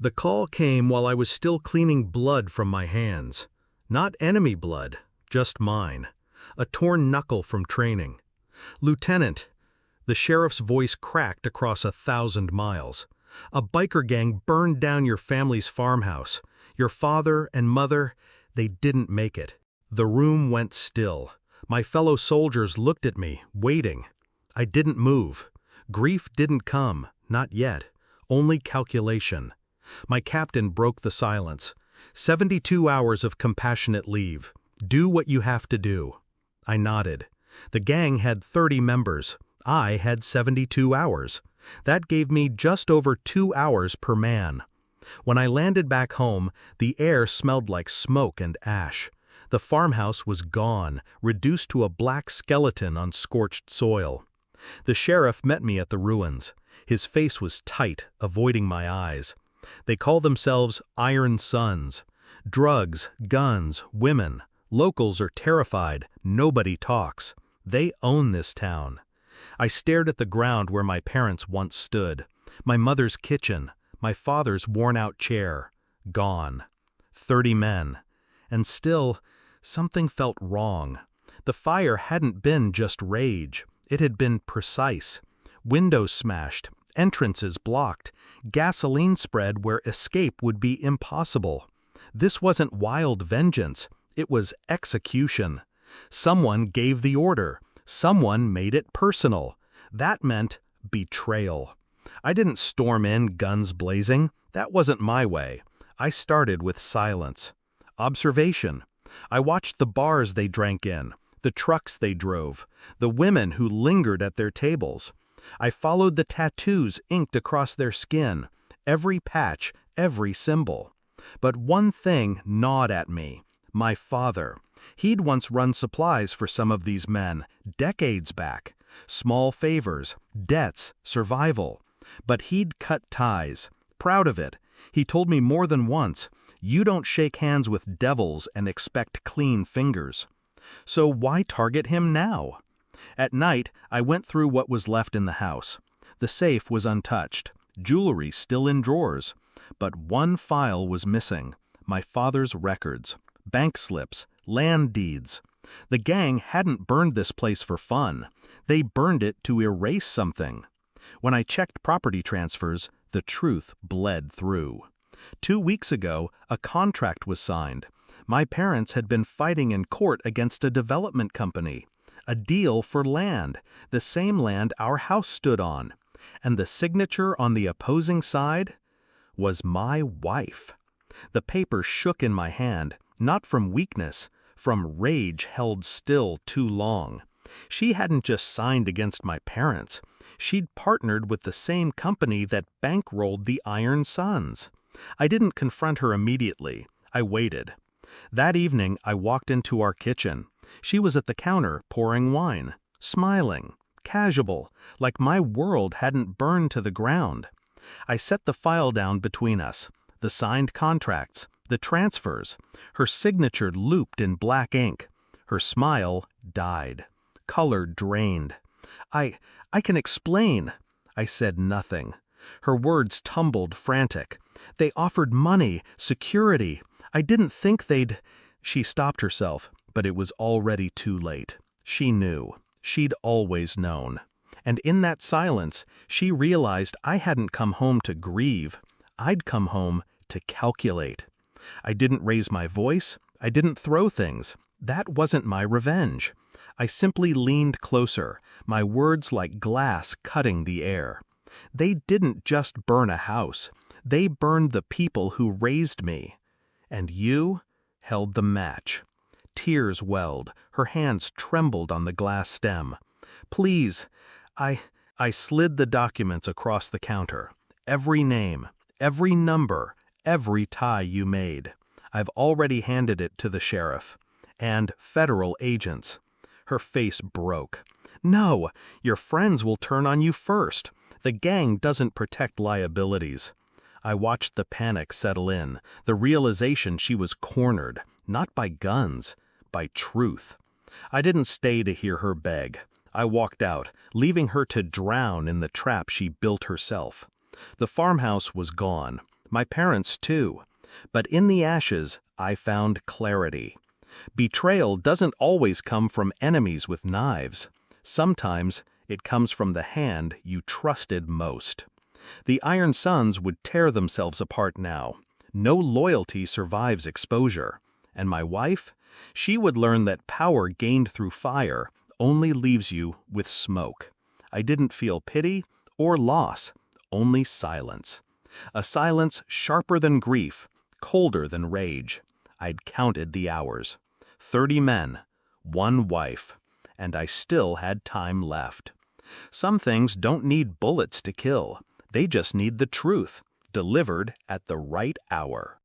The call came while I was still cleaning blood from my hands. Not enemy blood, just mine. A torn knuckle from training. "Lieutenant," the sheriff's voice cracked across 1,000 miles. "A biker gang burned down your family's farmhouse. Your father and mother, they didn't make it." The room went still. My fellow soldiers looked at me, waiting. I didn't move. Grief didn't come, not yet. Only calculation. My captain broke the silence. 72 hours of compassionate leave. Do what you have to do. I nodded. The gang had 30 members. I had 72 hours. That gave me just over 2 hours per man. When I landed back home, the air smelled like smoke and ash. The farmhouse was gone, reduced to a black skeleton on scorched soil. The sheriff met me at the ruins. His face was tight, avoiding my eyes. They call themselves Iron Sons. Drugs, guns, women. Locals are terrified. Nobody talks. They own this town. I stared at the ground where my parents once stood. My mother's kitchen. My father's worn-out chair. Gone. 30 men. And still, something felt wrong. The fire hadn't been just rage. It had been precise. Windows smashed. Entrances blocked. Gasoline spread where escape would be impossible. This wasn't wild vengeance. It was execution. Someone gave the order. Someone made it personal. That meant betrayal. I didn't storm in, guns blazing. That wasn't my way. I started with silence. Observation. I watched the bars they drank in, the trucks they drove, the women who lingered at their tables. I followed the tattoos inked across their skin, every patch, every symbol. But one thing gnawed at me. My father. He'd once run supplies for some of these men, decades back. Small favors, debts, survival. But he'd cut ties. Proud of it. He told me more than once, "You don't shake hands with devils and expect clean fingers." So why target him now? At night, I went through what was left in the house. The safe was untouched, jewelry still in drawers. But one file was missing: my father's records, bank slips, land deeds. The gang hadn't burned this place for fun. They burned it to erase something. When I checked property transfers, the truth bled through. 2 weeks ago, a contract was signed. My parents had been fighting in court against a development company. A deal for land, the same land our house stood on. And the signature on the opposing side was my wife. The paper shook in my hand, not from weakness, from rage held still too long. She hadn't just signed against my parents. She'd partnered with the same company that bankrolled the Iron Sons. I didn't confront her immediately. I waited. That evening, I walked into our kitchen. She was at the counter pouring wine, smiling, casual, like my world hadn't burned to the ground. I set the file down between us, the signed contracts, the transfers. Her signature looped in black ink. Her smile died. Color drained. I can explain." I said nothing. Her words tumbled frantic. "They offered money, security. I didn't think they'd—" She stopped herself, but it was already too late. She knew. She'd always known. And in that silence, she realized I hadn't come home to grieve. I'd come home to calculate. I didn't raise my voice. I didn't throw things. That wasn't my revenge. I simply leaned closer, my words like glass cutting the air. They didn't just burn a house. They burned the people who raised me. And you held the match. Tears welled. Her hands trembled on the glass stem. "Please, I slid the documents across the counter. Every name, every number, every tie you made. I've already handed it to the sheriff. And federal agents." Her face broke. "No, your friends will turn on you first. The gang doesn't protect liabilities." I watched the panic settle in, the realization she was cornered, not by guns, by truth. I didn't stay to hear her beg. I walked out, leaving her to drown in the trap she built herself. The farmhouse was gone, My parents, too. But in the ashes, I found clarity. Betrayal doesn't always come from enemies with knives. Sometimes it comes from the hand you trusted most. The Iron Sons would tear themselves apart now. No loyalty survives exposure. And my wife? She would learn that power gained through fire only leaves you with smoke. I didn't feel pity or loss, only silence. A silence sharper than grief, colder than rage. I'd counted the hours. 30 men, 1 wife, and I still had time left. Some things don't need bullets to kill. They just need the truth, delivered at the right hour.